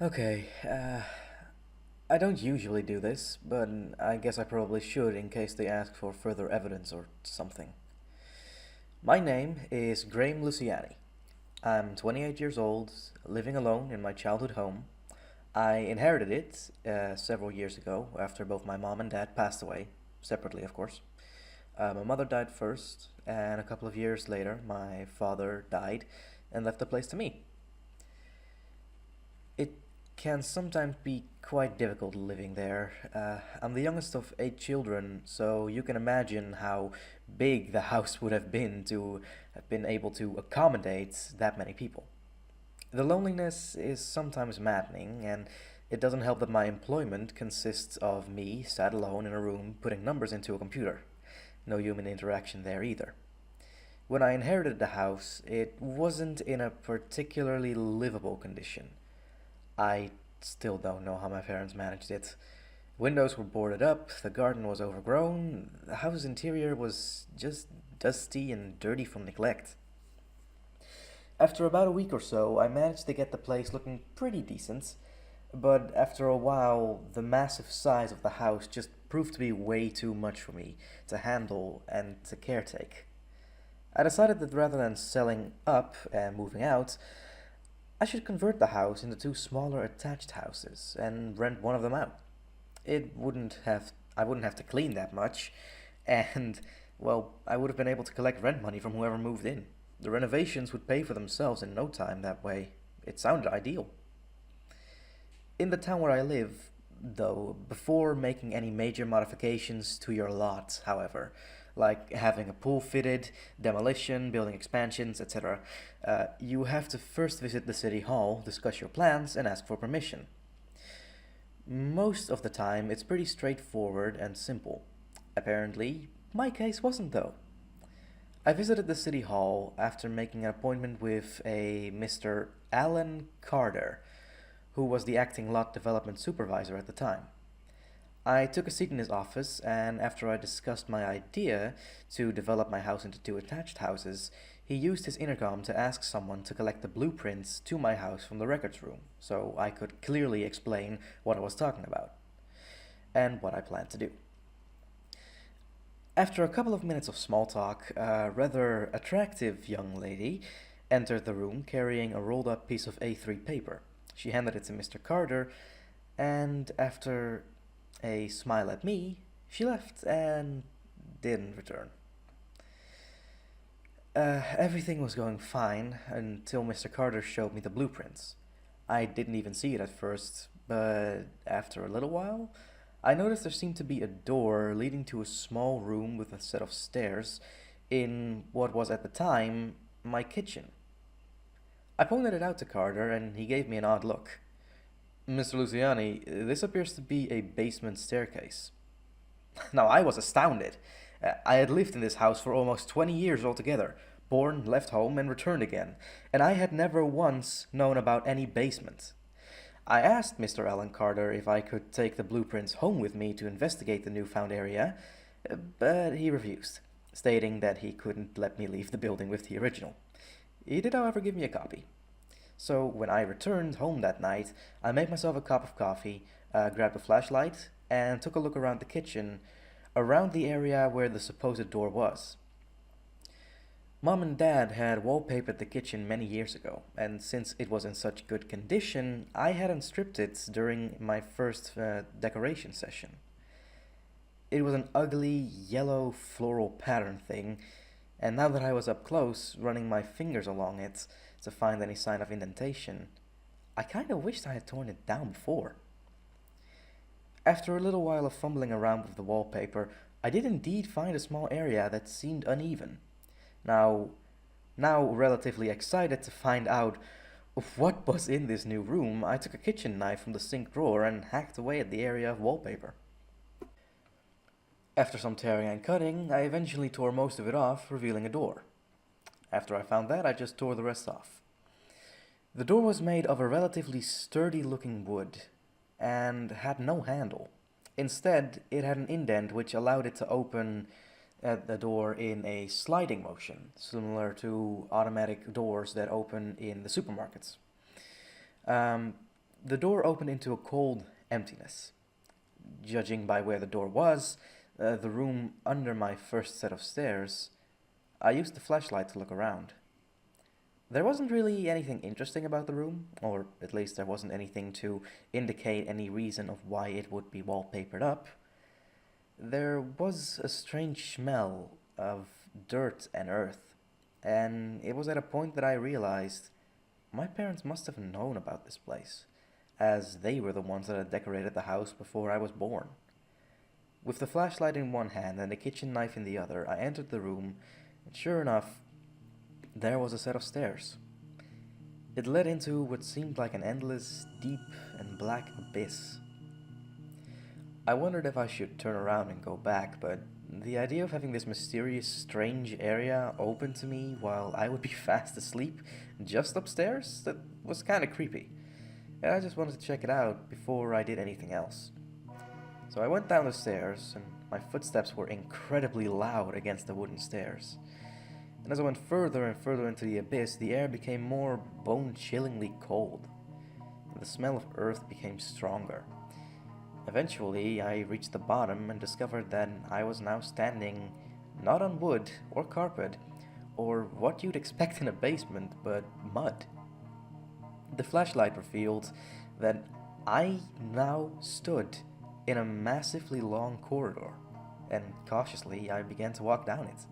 Okay, I don't usually do this, but I guess I probably should in case they ask for further evidence or something. My name is Graham Luciani. I'm 28 years old, living alone in my childhood home. I inherited it several years ago after both my mom and dad passed away, separately, of course. My mother died first, and a couple of years later, my father died and left the place to me. It can sometimes be quite difficult living there. I'm the youngest of 8 children, so you can imagine how big the house would have been to have been able to accommodate that many people. The loneliness is sometimes maddening, and it doesn't help that my employment consists of me sat alone in a room putting numbers into a computer. No human interaction there either. When I inherited the house, it wasn't in a particularly livable condition. I still don't know how my parents managed it. Windows were boarded up, the garden was overgrown, the house's interior was just dusty and dirty from neglect. After about a week or so, I managed to get the place looking pretty decent, but after a while, the massive size of the house just proved to be way too much for me to handle and to caretake. I decided that rather than selling up and moving out, I should convert the house into two smaller attached houses and rent one of them out. It wouldn't have I wouldn't have to clean that much, and well, I would have been able to collect rent money from whoever moved in. The renovations would pay for themselves in no time that way. It sounded ideal. In the town where I live, though, before making any major modifications to your lot, however, like having a pool fitted, demolition, building expansions, etc., you have to first visit the city hall, discuss your plans, and ask for permission. Most of the time, it's pretty straightforward and simple. Apparently, my case wasn't, though. I visited the city hall after making an appointment with a Mr. Alan Carter, who was the acting lot development supervisor at the time. I took a seat in his office, and after I discussed my idea to develop my house into two attached houses, he used his intercom to ask someone to collect the blueprints to my house from the records room, so I could clearly explain what I was talking about and what I planned to do. After a couple of minutes of small talk, a rather attractive young lady entered the room carrying a rolled up piece of A3 paper. She handed it to Mr. Carter, and after a smile at me, she left and didn't return. Everything was going fine until Mr. Carter showed me the blueprints. I didn't even see it at first, but after a little while, I noticed there seemed to be a door leading to a small room with a set of stairs in what was at the time my kitchen. I pointed it out to Carter, and he gave me an odd look. Mr. Luciani, this appears to be a basement staircase. Now, I was astounded. I had lived in this house for almost 20 years altogether, born, left home, and returned again, and I had never once known about any basement. I asked Mr. Alan Carter if I could take the blueprints home with me to investigate the newfound area, but he refused, stating that he couldn't let me leave the building with the original. He did, however, give me a copy. So when I returned home that night, I made myself a cup of coffee, grabbed a flashlight, and took a look around the kitchen, around the area where the supposed door was. Mom and Dad had wallpapered the kitchen many years ago, and since it was in such good condition, I hadn't stripped it during my first decoration session. It was an ugly, yellow floral pattern thing, and now that I was up close, running my fingers along it to find any sign of indentation, I kinda wished I had torn it down before. After a little while of fumbling around with the wallpaper, I did indeed find a small area that seemed uneven. Now, now relatively excited to find out what was in this new room, I took a kitchen knife from the sink drawer and hacked away at the area of wallpaper. After some tearing and cutting, I eventually tore most of it off, revealing a door. After I found that, I just tore the rest off. The door was made of a relatively sturdy looking wood and had no handle. Instead, it had an indent which allowed it to open the door in a sliding motion, similar to automatic doors that open in the supermarkets. Um, The door opened into a cold emptiness. Judging by where the door was, the room under my first set of stairs, I used the flashlight to look around. There wasn't really anything interesting about the room, or at least there wasn't anything to indicate any reason of why it would be wallpapered up. There was a strange smell of dirt and earth, and it was at a point that I realized my parents must have known about this place, as they were the ones that had decorated the house before I was born. With the flashlight in one hand and the kitchen knife in the other, I entered the room, and sure enough, there was a set of stairs. It led into what seemed like an endless, deep, and black abyss. I wondered if I should turn around and go back, but the idea of having this mysterious, strange area open to me while I would be fast asleep just upstairs, that was kinda creepy. And I just wanted to check it out before I did anything else. So I went down the stairs, and my footsteps were incredibly loud against the wooden stairs. And as I went further and further into the abyss, the air became more bone-chillingly cold, and the smell of earth became stronger. Eventually, I reached the bottom and discovered that I was now standing not on wood or carpet, or what you'd expect in a basement, but mud. The flashlight revealed that I now stood in a massively long corridor, and cautiously I began to walk down it.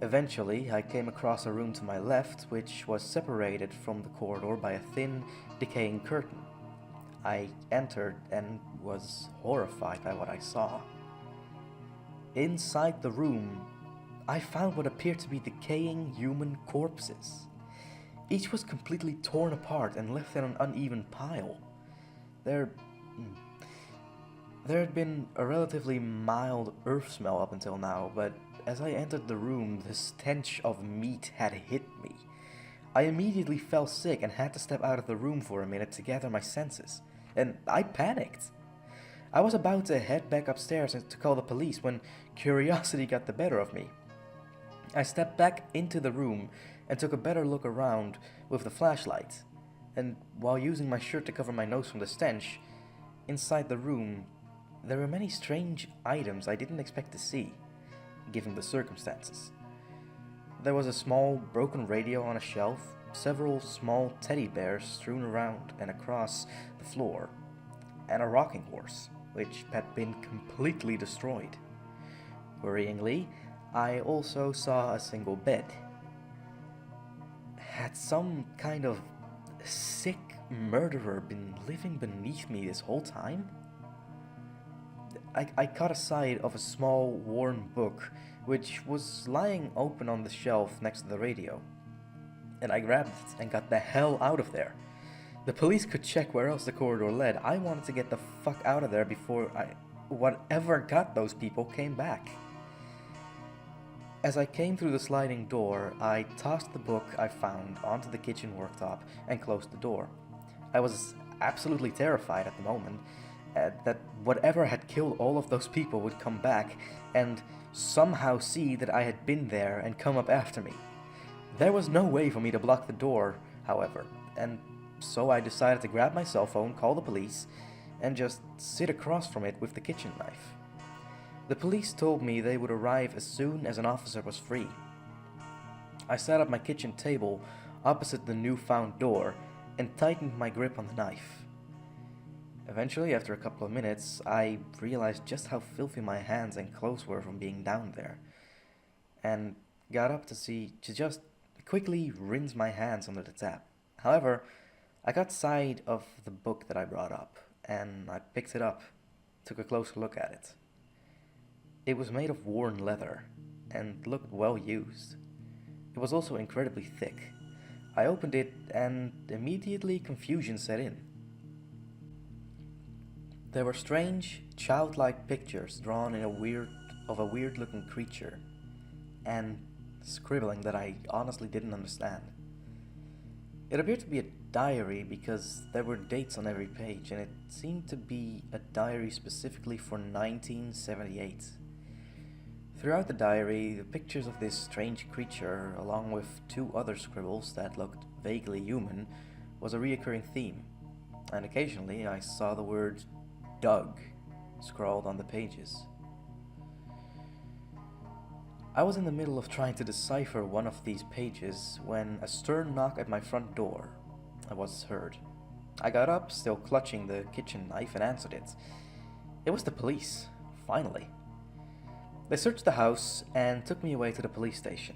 Eventually, I came across a room to my left, which was separated from the corridor by a thin, decaying curtain. I entered and was horrified by what I saw. Inside the room, I found what appeared to be decaying human corpses. Each was completely torn apart and left in an uneven pile. There had been a relatively mild earth smell up until now, but as I entered the room, the stench of meat had hit me. I immediately fell sick and had to step out of the room for a minute to gather my senses, and I panicked. I was about to head back upstairs to call the police when curiosity got the better of me. I stepped back into the room and took a better look around with the flashlight, and while using my shirt to cover my nose from the stench, inside the room, there were many strange items I didn't expect to see, given the circumstances. There was a small broken radio on a shelf, several small teddy bears strewn around and across the floor, and a rocking horse, which had been completely destroyed. Worryingly, I also saw a single bed. Had some kind of sick murderer been living beneath me this whole time? I caught a sight of a small, worn book, which was lying open on the shelf next to the radio, and I grabbed it and got the hell out of there. The police could check where else the corridor led. I wanted to get the fuck out of there before whatever got those people came back. As I came through the sliding door, I tossed the book I found onto the kitchen worktop and closed the door. I was absolutely terrified at the moment that whatever had killed all of those people would come back and somehow see that I had been there and come up after me. There was no way for me to block the door, however, and so I decided to grab my cell phone, call the police, and just sit across from it with the kitchen knife. The police told me they would arrive as soon as an officer was free. I sat at my kitchen table opposite the newfound door and tightened my grip on the knife. Eventually, after a couple of minutes, I realized just how filthy my hands and clothes were from being down there, and got up to just quickly rinse my hands under the tap. However, I got sight of the book that I brought up, and I picked it up, took a closer look at it. It was made of worn leather, and looked well used. It was also incredibly thick. I opened it, and immediately confusion set in. There were strange, childlike pictures drawn of a weird-looking creature, and scribbling that I honestly didn't understand. It appeared to be a diary because there were dates on every page, and it seemed to be a diary specifically for 1978. Throughout the diary, the pictures of this strange creature, along with two other scribbles that looked vaguely human, was a reoccurring theme. and occasionally I saw the word Doug scrawled on the pages. I was in the middle of trying to decipher one of these pages when a stern knock at my front door was heard. I got up, still clutching the kitchen knife, and answered it. It was the police, finally. They searched the house and took me away to the police station.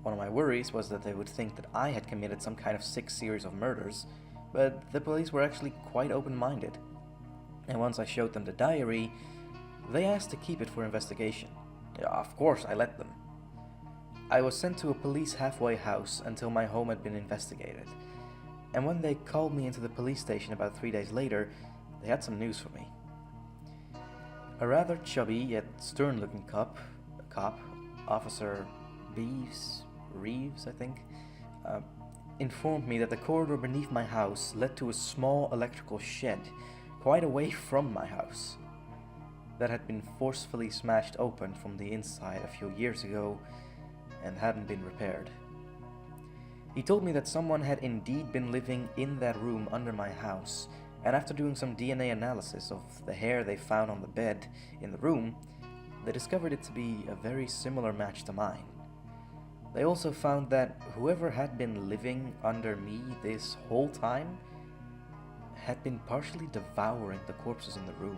One of my worries was that they would think that I had committed some kind of sick series of murders, but the police were actually quite open-minded. And once I showed them the diary, they asked to keep it for investigation. Yeah, of course, I let them. I was sent to a police halfway house until my home had been investigated. And when they called me into the police station about 3 days later, they had some news for me. A rather chubby yet stern-looking cop, Officer Reeves, I think, informed me that the corridor beneath my house led to a small electrical shed quite away from my house that had been forcefully smashed open from the inside a few years ago and hadn't been repaired. He told me that someone had indeed been living in that room under my house, and after doing some DNA analysis of the hair they found on the bed in the room, they discovered it to be a very similar match to mine. They also found that whoever had been living under me this whole time had been partially devouring the corpses in the room.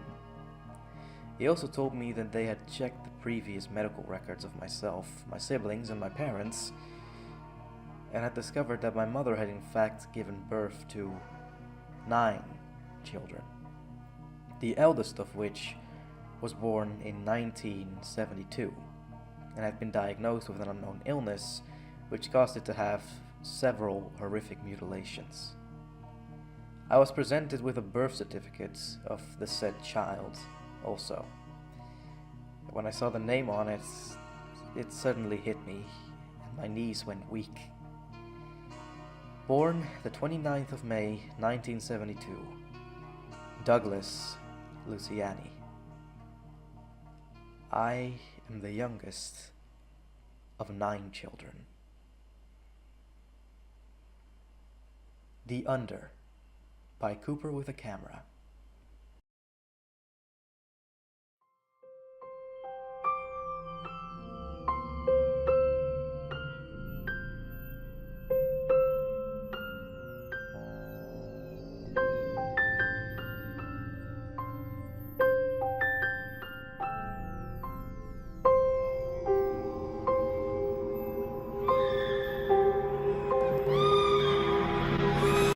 He also told me that they had checked the previous medical records of myself, my siblings, and my parents, and had discovered that my mother had in fact given birth to 9 children, the eldest of which was born in 1972 and had been diagnosed with an unknown illness which caused it to have several horrific mutilations. I was presented with a birth certificate of the said child also. When I saw the name on it, it suddenly hit me and my knees went weak. Born the 29th of May, 1972, Douglas Luciani. I am the youngest of 9 children. The Under by Cooperwithacamera.